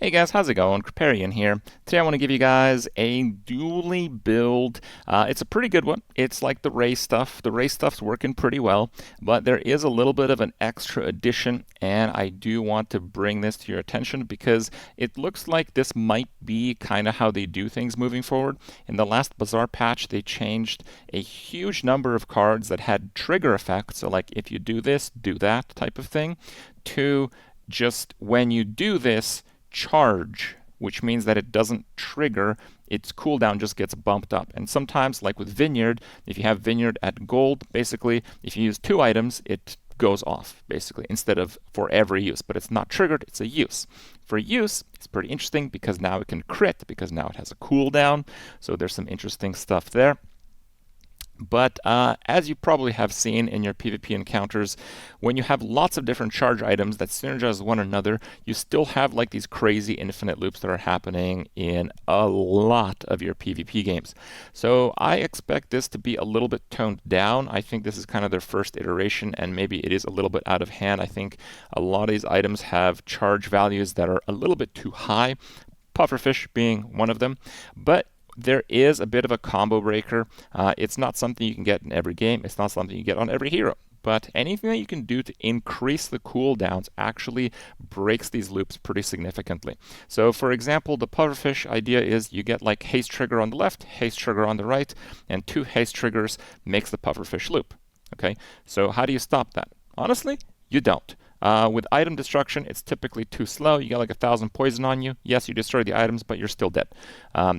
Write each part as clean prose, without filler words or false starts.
Hey guys, how's it going? Kripparrian here. Today I want to give you guys a dually build. It's a pretty good one. It's like the race stuff. The race stuff's working pretty well, but there is a little bit of an extra addition, and I do want to bring this to your attention because it looks like this might be kind of how they do things moving forward. In the last Bazaar patch, they changed a huge number of cards that had trigger effects, so like if you do this, do that type of thing, to just when you do this, charge, which means that it doesn't trigger, its cooldown just gets bumped up. And sometimes, like with Vineyard, if you have Vineyard at gold, basically, if you use 2 items, it goes off, basically, instead of for every use. But it's not triggered, it's a use. For use, it's pretty interesting because now it can crit, because now it has a cooldown. So there's some interesting stuff there. But as you probably have seen in your PvP encounters, when you have lots of different charge items that synergize one another, you still have like these crazy infinite loops that are happening in a lot of your PvP games. So I expect this to be a little bit toned down. I think this is kind of their first iteration, and maybe it is a little bit out of hand. I think a lot of these items have charge values that are a little bit too high, pufferfish being one of them. But there is a bit of a combo breaker. It's not something you can get in every game. It's not something you get on every hero. But anything that you can do to increase the cooldowns actually breaks these loops pretty significantly. So for example, the pufferfish idea is you get like haste trigger on the left, haste trigger on the right, and 2 haste triggers makes the pufferfish loop. Okay, so how do you stop that? Honestly, you don't. With item destruction, it's typically too slow. You get like 1,000 poison on you. Yes, you destroy the items, but you're still dead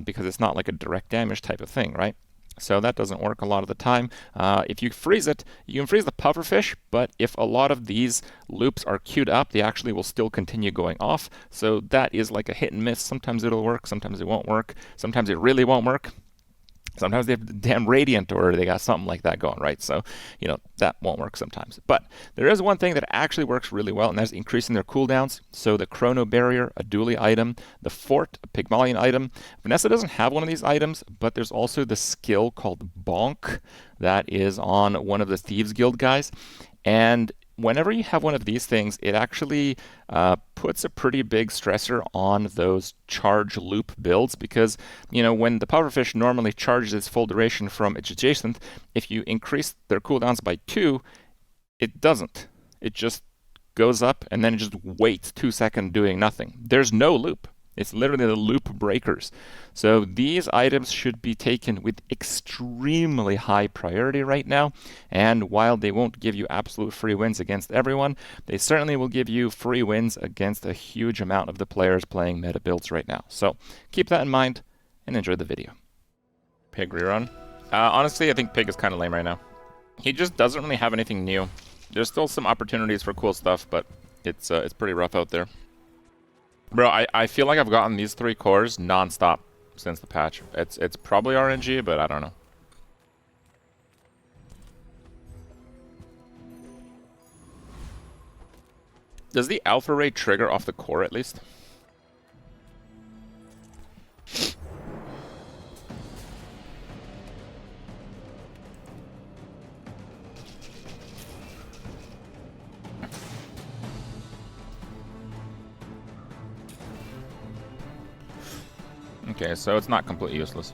because it's not like a direct damage type of thing, right? So that doesn't work a lot of the time. If you freeze it, you can freeze the pufferfish, but if a lot of these loops are queued up, they actually will still continue going off. So that is like a hit and miss. Sometimes it'll work, sometimes it won't work, sometimes it really won't work. Sometimes they have damn Radiant or they got something like that going, right? So, that won't work sometimes. But there is one thing that actually works really well, and that's increasing their cooldowns. So the Chronobarrier, a dually item, the Fort, a Pygmalion item. Vanessa doesn't have one of these items, but there's also the skill called Bonk that is on one of the Thieves Guild guys. And whenever you have one of these things, it actually puts a pretty big stressor on those charge loop builds because, when the pufferfish normally charges its full duration from its adjacent, if you increase their cooldowns by 2, it doesn't. It just goes up and then it just waits 2 seconds doing nothing. There's no loop. It's literally the loop breakers. So these items should be taken with extremely high priority right now. And while they won't give you absolute free wins against everyone, they certainly will give you free wins against a huge amount of the players playing meta builds right now. So keep that in mind and enjoy the video. Pig rerun. Honestly, I think Pig is kind of lame right now. He just doesn't really have anything new. There's still some opportunities for cool stuff, but it's pretty rough out there. Bro, I feel like I've gotten these 3 cores non-stop since the patch. It's probably RNG, but I don't know. Does the alpha ray trigger off the core at least? Okay, so it's not completely useless.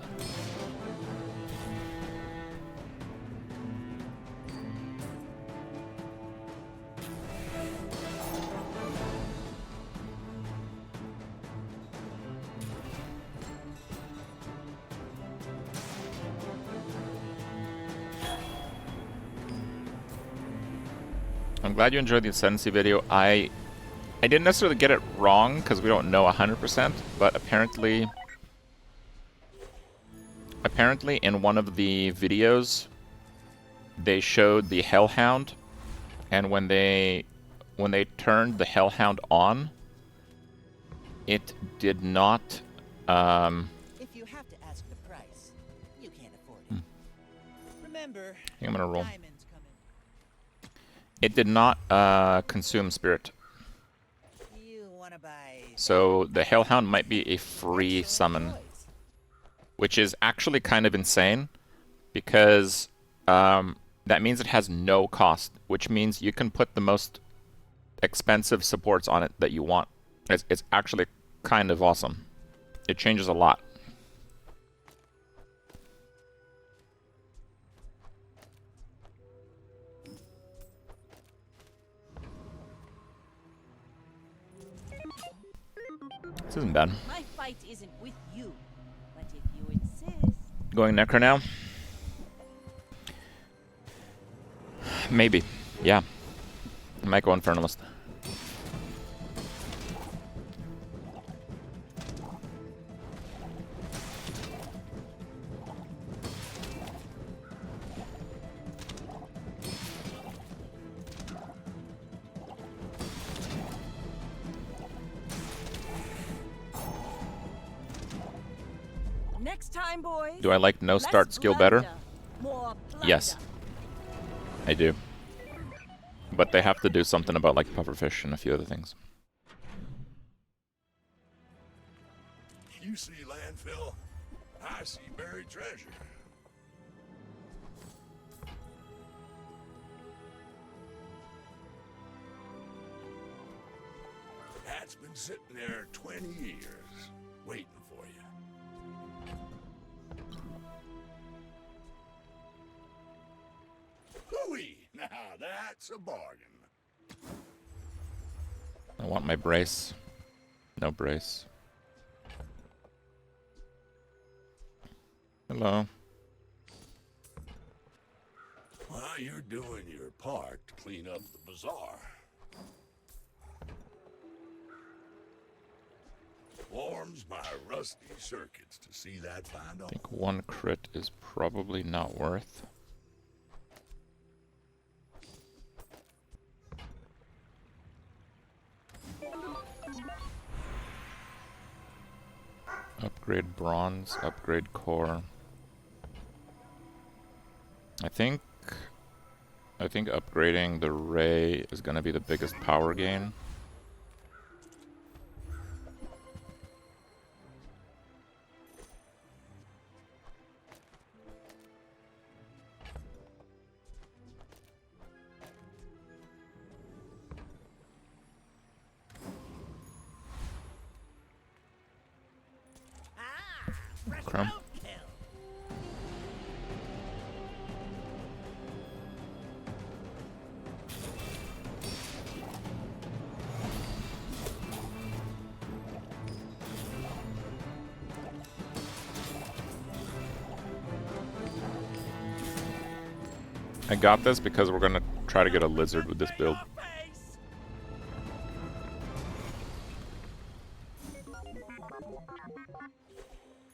I'm glad you enjoyed the Ascendancy video. I didn't necessarily get it wrong because we don't know 100%, but apparently in one of the videos they showed the Hellhound, and when they turned the Hellhound on, it did not If you have to ask the price, you can't afford it. Remember, I think I'm gonna roll. diamonds come in. It did not consume spirit. You wanna buy So the Hellhound might be a free summon, which is actually kind of insane because that means it has no cost, which means you can put the most expensive supports on it that you want. It's actually kind of awesome. It changes a lot. This isn't bad. My fight isn't with you, but if you insist. Going Necro now? Maybe. Yeah. I might go Infernalist. Next time, boys. Do I like no start skill better? More Yes. I do. But they have to do something about like pufferfish and a few other things. You see landfill, I see buried treasure. That's been sitting there 20 years, waiting for you. Hooey! Now that's a bargain. I want my brace. No brace. Hello. While you're doing your part to clean up the bazaar, warms my rusty circuits to see that find I all. think one crit is probably not worth. Upgrade bronze, upgrade core. I think upgrading the ray is going to be the biggest power gain. Okay. I got this because we're gonna try to get a lizard with this build.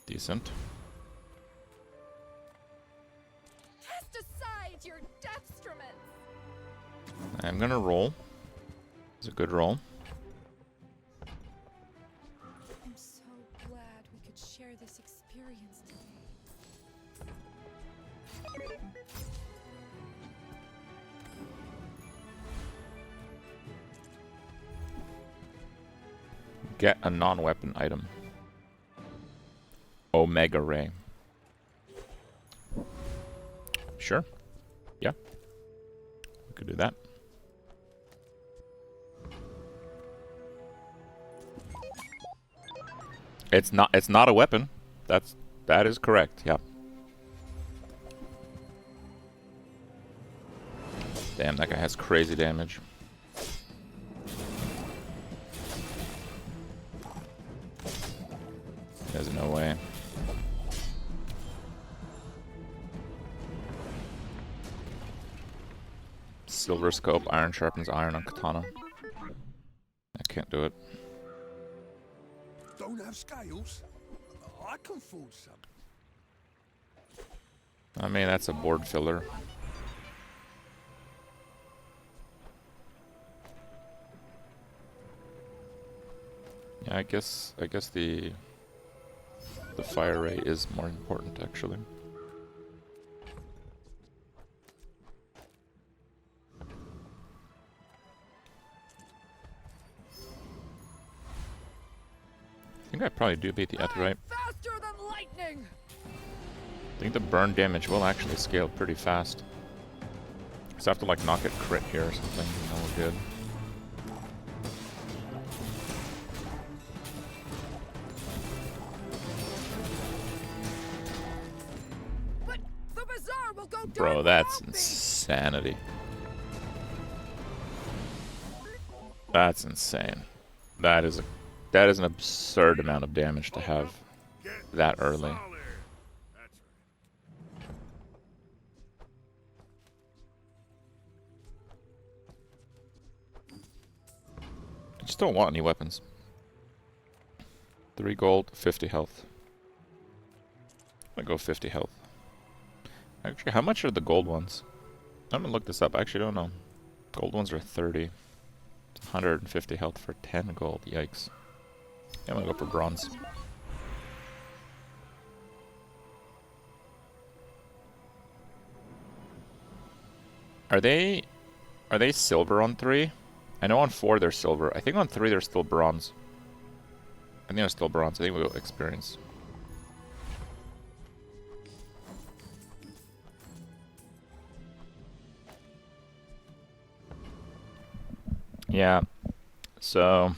Decent. Cast aside your destruments. I'm gonna roll. It's a good roll. I'm so glad we could share this experience today. Get a non-weapon item. Omega Ray. Sure. Yeah. We could do that. It's not a weapon. That is correct. Yeah. Damn, that guy has crazy damage. There's no way. Silver scope, iron sharpens iron on katana. I can't do it. Don't have scales? I can forge some. I mean, that's a board filler. Yeah, I guess the fire ray is more important actually. I think I probably do beat the Etherite. Faster than lightning. I think the burn damage will actually scale pretty fast. Just have to like knock it crit here or something, and then we're good. go Bro, dark that's without me. insanity. That's insane. That is an absurd amount of damage to have that early. I just don't want any weapons. 3 gold, 50 health. I'm gonna go 50 health. Actually, how much are the gold ones? I'm gonna look this up. I actually don't know. Gold ones are 30. 150 health for 10 gold. Yikes. I'm gonna go for bronze. Are they silver on 3? I know on 4 they're silver. I think on 3 they're still bronze. I think they're still bronze. I think we'll go experience. Yeah. So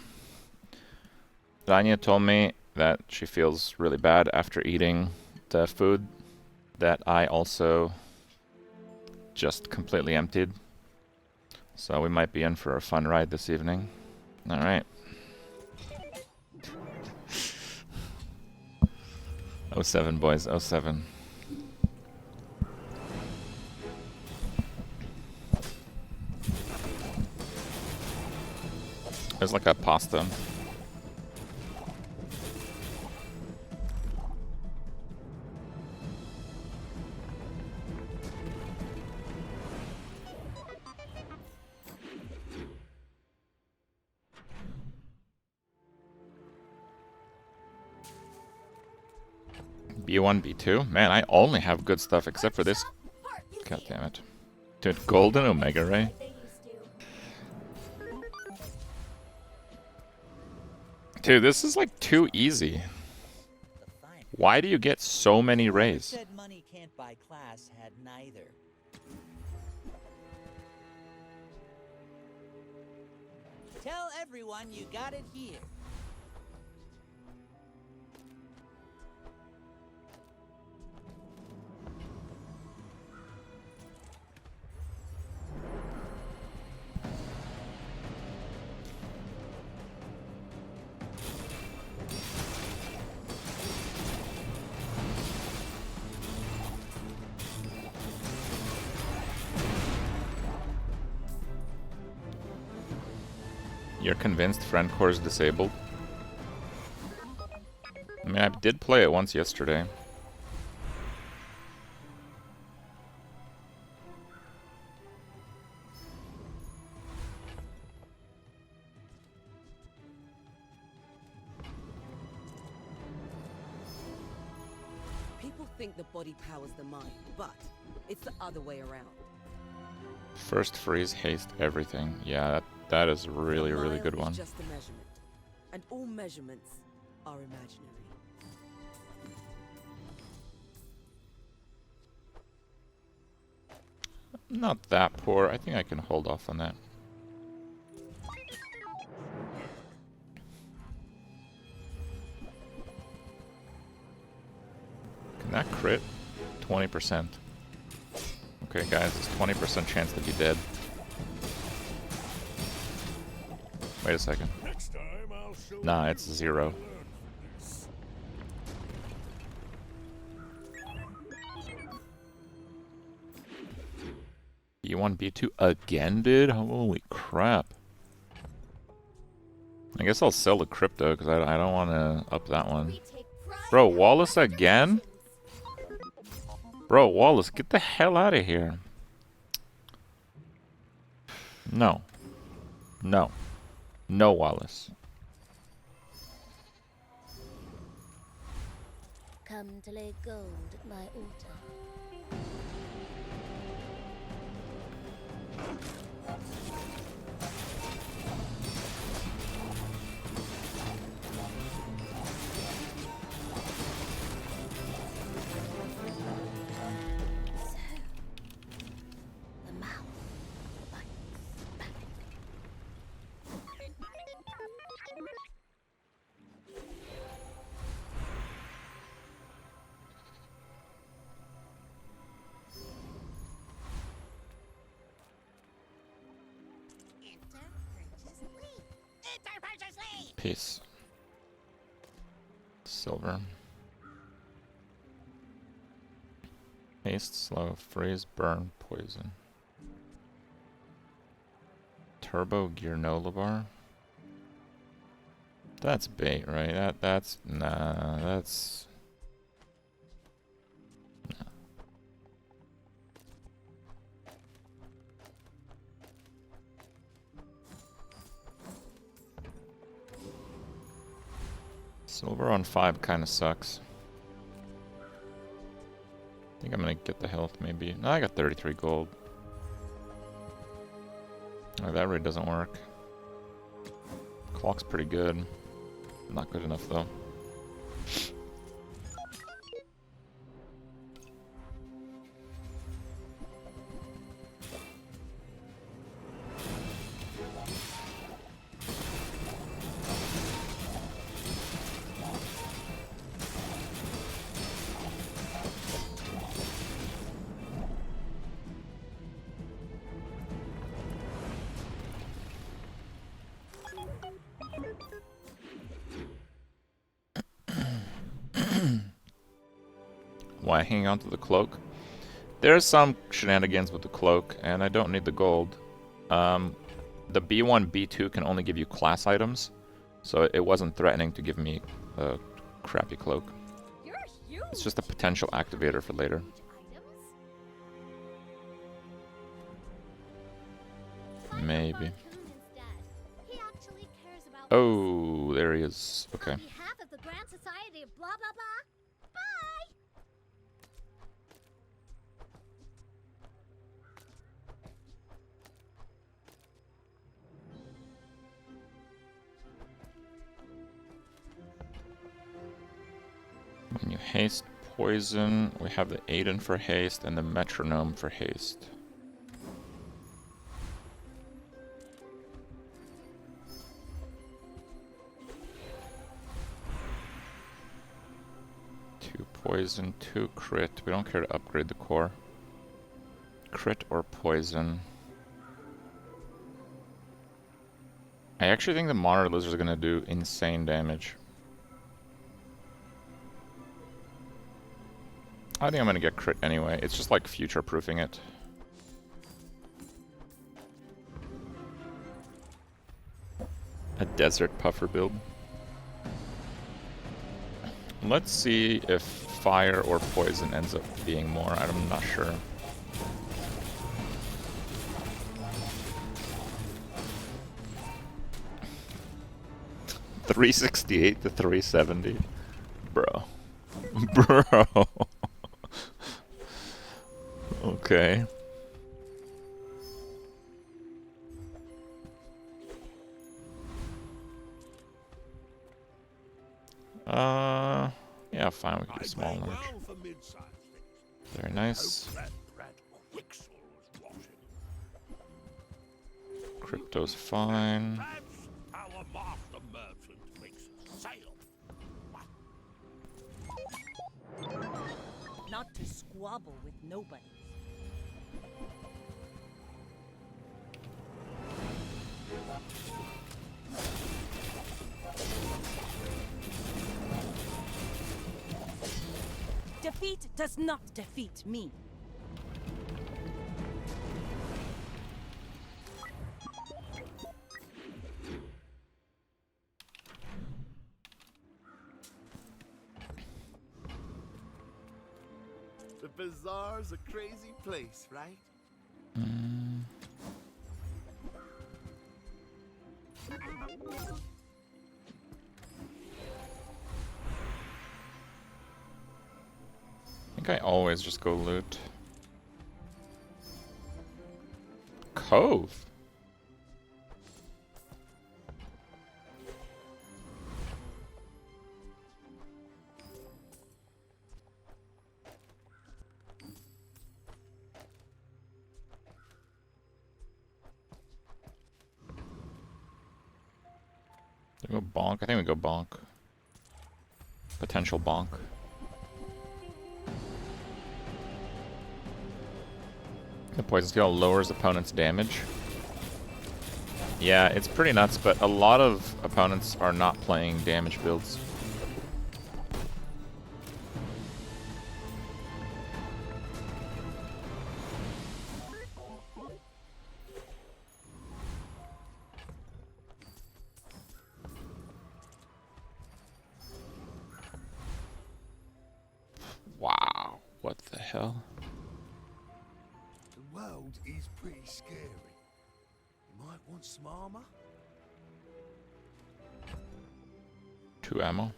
Danya told me that she feels really bad after eating the food that I also just completely emptied. So we might be in for a fun ride this evening. Alright. '07 boys, '07. There's like a pasta. B1, B2? Man, I only have good stuff except for this. God damn it. Dude, golden Omega Ray? Dude, this is like too easy. Why do you get so many rays? Said money can't buy class had neither. Tell everyone you got it here. You're convinced friend core is disabled? I mean, I did play it once yesterday. People think the body powers the mind, but it's the other way around. First freeze, haste, everything. Yeah, that is a really, really good one. It's just a measurement, and all measurements are imaginary. Not that poor. I think I can hold off on that. Can that crit? 20%. Okay, guys, it's 20% chance to be dead. Wait a second. Nah, it's 0. B1, B2 again, dude? Holy crap. I guess I'll sell the crypto because I don't want to up that one. Bro, Wallace again? Bro, Wallace, get the hell out of here. No. No. No, Wallace. Come to lay gold at my altar. The mouth bites back. Peace. Silver. Haste, slow, freeze, burn, poison. Turbo granola bar. That's bait, right? That's nah. That's nah. Silver on 5 kind of sucks. I think I'm gonna get the health maybe. No, I got 33 gold. Oh, that really doesn't work. Clock's pretty good. Not good enough though. Why hang on to the cloak? There's some shenanigans with the cloak, and I don't need the gold. The B1, B2 can only give you class items, so it wasn't threatening to give me a crappy cloak. You're huge. It's just a potential activator for later. Items? Maybe. Find instead. He actually cares about Oh, there he is. Okay. on behalf of the Grand Society of blah blah blah. Bye. When you haste poison, we have the Aiden for haste and the metronome for haste. Two poison, 2 crit. We don't care to upgrade the core. Crit or poison. I actually think the monitor lizard is gonna do insane damage. I think I'm gonna get crit anyway. It's just like future-proofing it. A desert puffer build. Let's see if fire or poison ends up being more. I'm not sure. $368 to $370, bro. Bro. Okay. Yeah, fine, we can do small and large. Very nice. Crypto's fine. Not to squabble with nobody. Defeat does not defeat me. The Bazaar's a crazy place, right? I think I always just go loot. Cove. We go bonk. I think we go bonk. Potential bonk. The poison skill lowers opponent's damage. Yeah, it's pretty nuts, but a lot of opponents are not playing damage builds. Wow, what the hell? The world is pretty scary. You might want some armor. 2 ammo.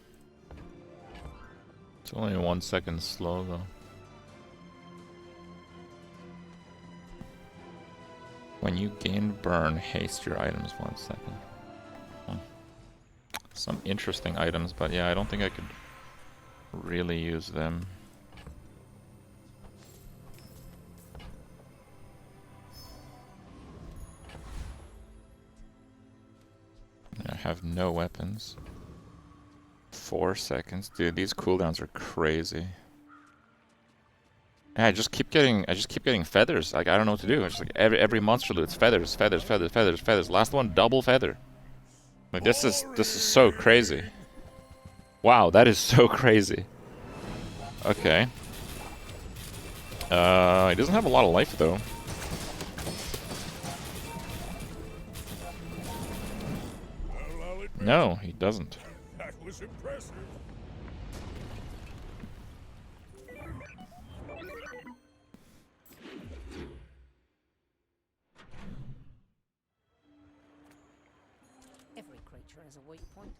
It's only 1 second slow though. When you gain burn, haste your items 1 second. Huh. Some interesting items, but yeah, I don't think I could really use them. I have no weapons. 4 seconds. Dude, these cooldowns are crazy. Yeah, I just keep getting feathers. Like I don't know what to do. It's just like every monster loot, it's feathers, feathers, feathers, feathers, feathers. Last one, double feather. Like this is so crazy. Wow, that is so crazy. Okay. He doesn't have a lot of life though. Well, I'll admit, No, he doesn't. that was impressive. Every creature has a weak point.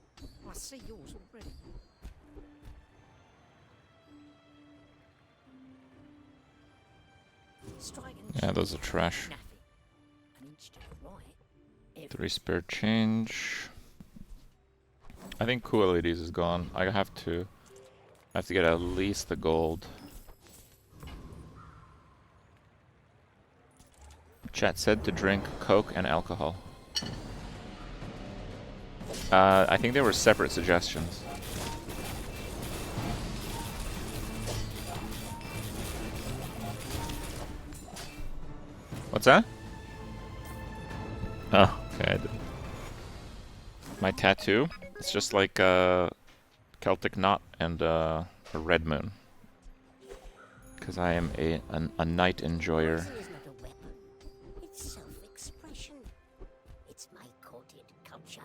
I see yours already. Yeah, those are trash. Nothing. An inch to the right. 3 spare change. I think cool LEDs is gone. I have to get at least the gold. Chat said to drink Coke and alcohol. I think they were separate suggestions. What's that? Oh, okay. I did. My tattoo? It's just like a Celtic knot and a red moon. Because I am a night enjoyer. Poison is not a weapon. It's self-expression. It's my coded culture.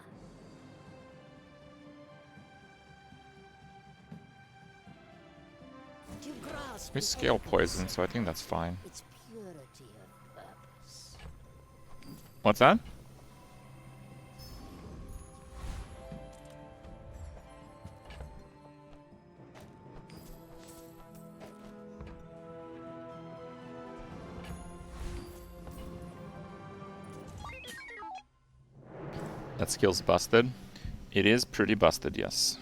Do you grasp We the scale elegance? poison, so I think that's fine. It's purity of purpose. What's that? That skill's busted. It is pretty busted, yes.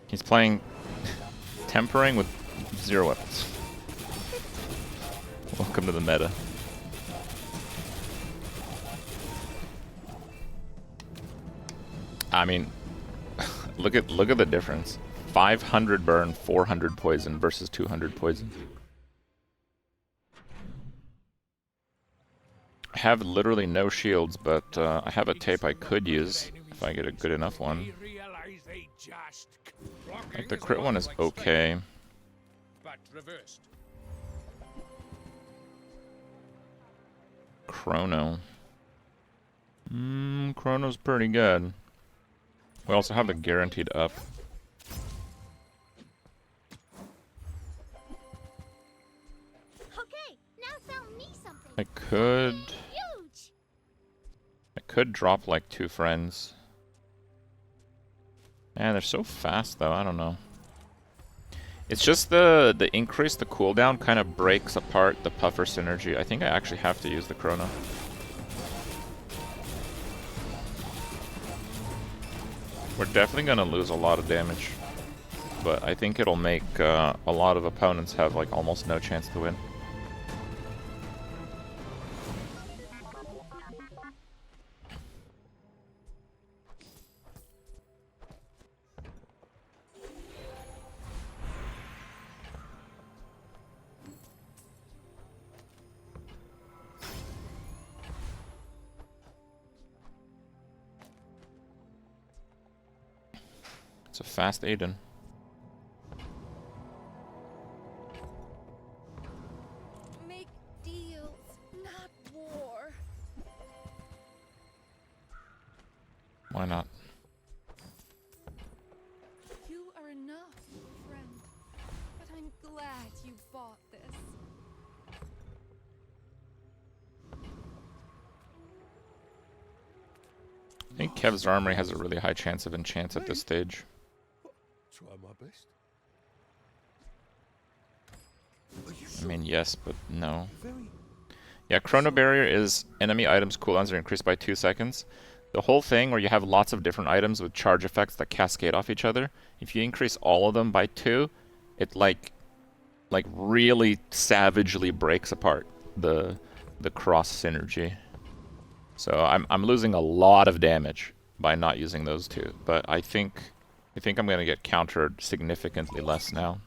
He's playing Tempering with 0 weapons. Welcome to the meta. I mean, look at the difference. 500 burn, 400 poison versus 200 poison. I have literally no shields, but I have a tape I could use if I get a good enough one. Like the crit one is okay. But reversed. Chrono. Chrono's pretty good. We also have the guaranteed up. Okay, now tell me something. I could Huge. drop like 2 friends. Man, they're so fast though, I don't know. It's just the increase, the cooldown kind of breaks apart the puffer synergy. I think I actually have to use the chrono. We're definitely gonna lose a lot of damage, but I think it'll make a lot of opponents have like almost no chance to win. It's a fast Aiden. Make deals, not war. Why not? You are enough, friend. But I'm glad you bought this. I think Kev's armory has a really high chance of enchants at this stage. Try my best. I mean, yes, but no. Very. Yeah, Chronobarrier is enemy items cooldowns are increased by 2 seconds. The whole thing where you have lots of different items with charge effects that cascade off each other, if you increase all of them by 2, it like really savagely breaks apart the cross synergy. So I'm losing a lot of damage by not using those two, but I think I'm gonna get countered significantly less now.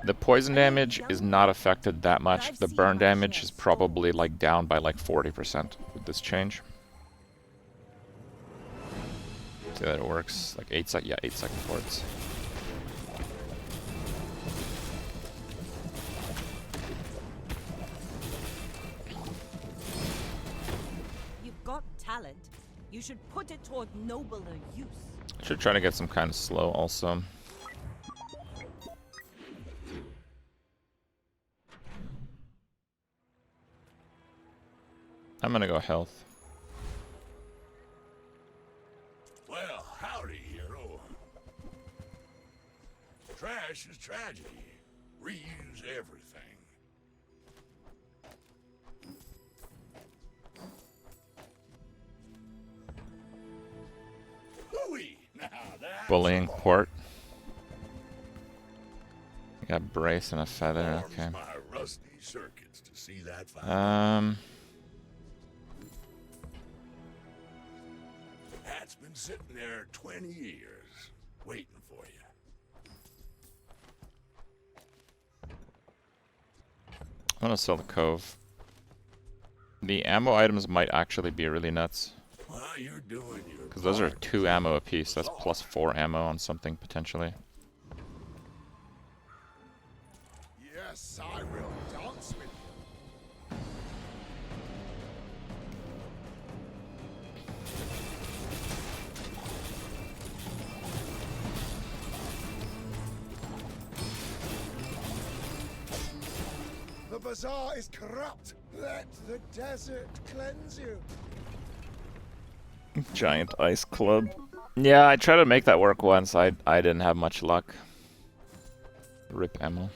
The poison damage is not affected that much. The burn damage is probably like down by like 40% with this change. See that it works like 8 second forwards. You've got talent. You should put it toward nobler use. I should try to get some kind of slow also. I'm gonna go health. Well, howdy, hero. Trash is tragedy. Reuse everything. Hooey! Now that's Bullying port. I got brace and a feather, okay. my rusty circuits to see that fine. That's been sitting there 20 years, waiting for you. I'm gonna sell the cove. The ammo items might actually be really nuts. Well, you're doing your Because those are part. 2 ammo apiece. That's plus 4 ammo on something potentially. Yes, I will dance with you. The bazaar is corrupt. Let the desert cleanse you. Giant ice club. Yeah, I tried to make that work once. I didn't have much luck. Rip ammo.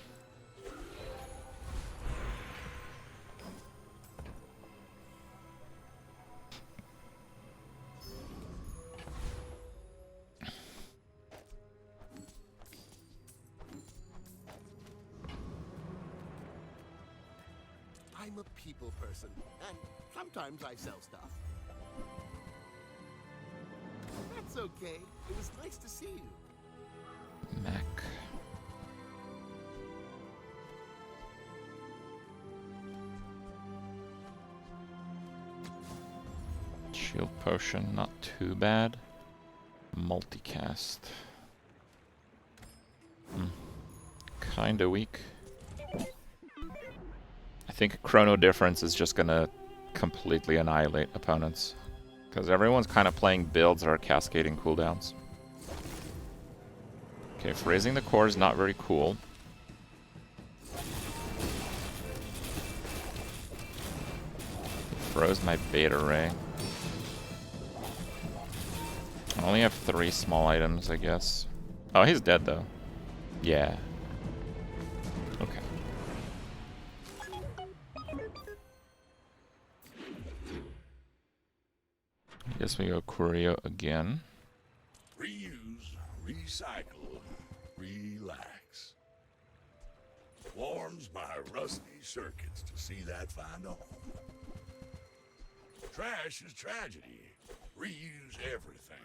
I'm a people person, and sometimes I sell stuff. That's okay. It was nice to see you. Mac. Shield potion, not too bad. Multicast. Kinda weak. I think Chrono Difference is just gonna completely annihilate opponents. Because everyone's kind of playing builds that are cascading cooldowns. Okay, phrasing the core is not very cool. Froze my beta ray. I only have 3 small items, I guess. Oh, he's dead though. Yeah. Okay. I guess we go Curio again. Reuse, recycle, relax. Warms my rusty circuits to see that find on. Trash is tragedy. Reuse everything.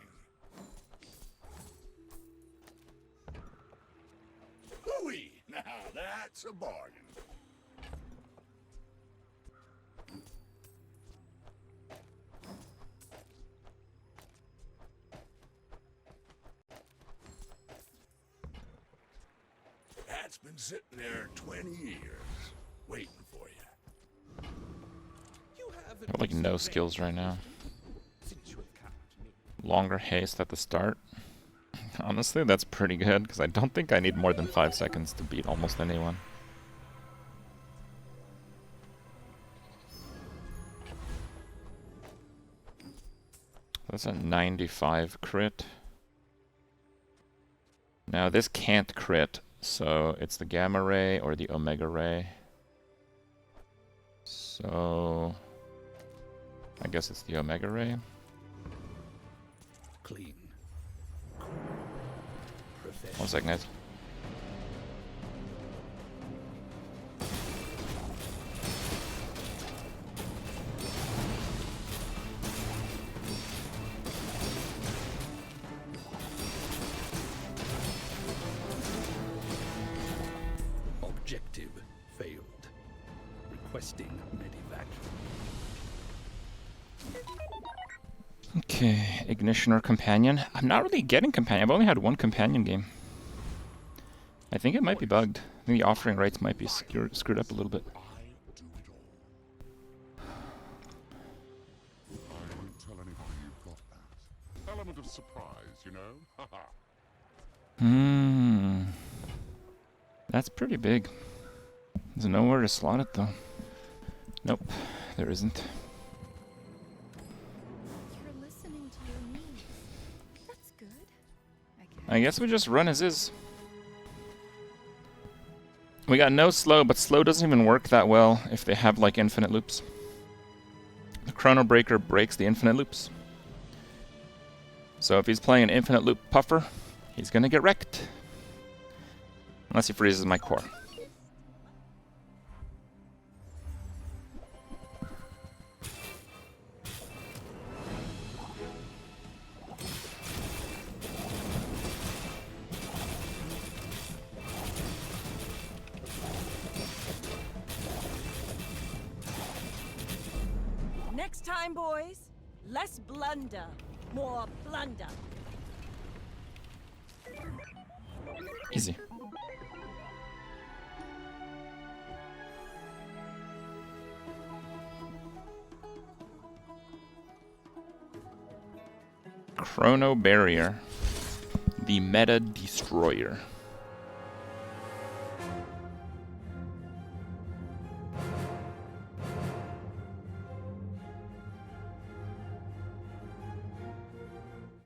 Hooey! Now that's a bargain. It's been sitting there 20 years, waiting for you. I have like no skills right now. Longer haste at the start. Honestly, that's pretty good, because I don't think I need more than 5 seconds to beat almost anyone. That's a 95 crit. Now this can't crit, so it's the gamma ray or the omega ray. So I guess it's the omega ray. Clean. 1 second, guys. Objective failed. Requesting medevac. Okay, ignition or companion. I'm not really getting companion. I've only had one companion game. I think it might be bugged. I think the offering rates might be screwed up a little bit. I won't tell anybody you've got that. Element of surprise, you know? That's pretty big. There's nowhere to slot it though. Nope, there isn't. You're listening to your needs. That's good. I guess we just run as is. We got no slow, but slow doesn't even work that well if they have like infinite loops. The Chrono Breaker breaks the infinite loops. So if he's playing an infinite loop puffer, he's gonna get wrecked. Unless he freezes my core. Next time, boys, less blunder, more plunder. Easy. Chronobarrier, the meta destroyer.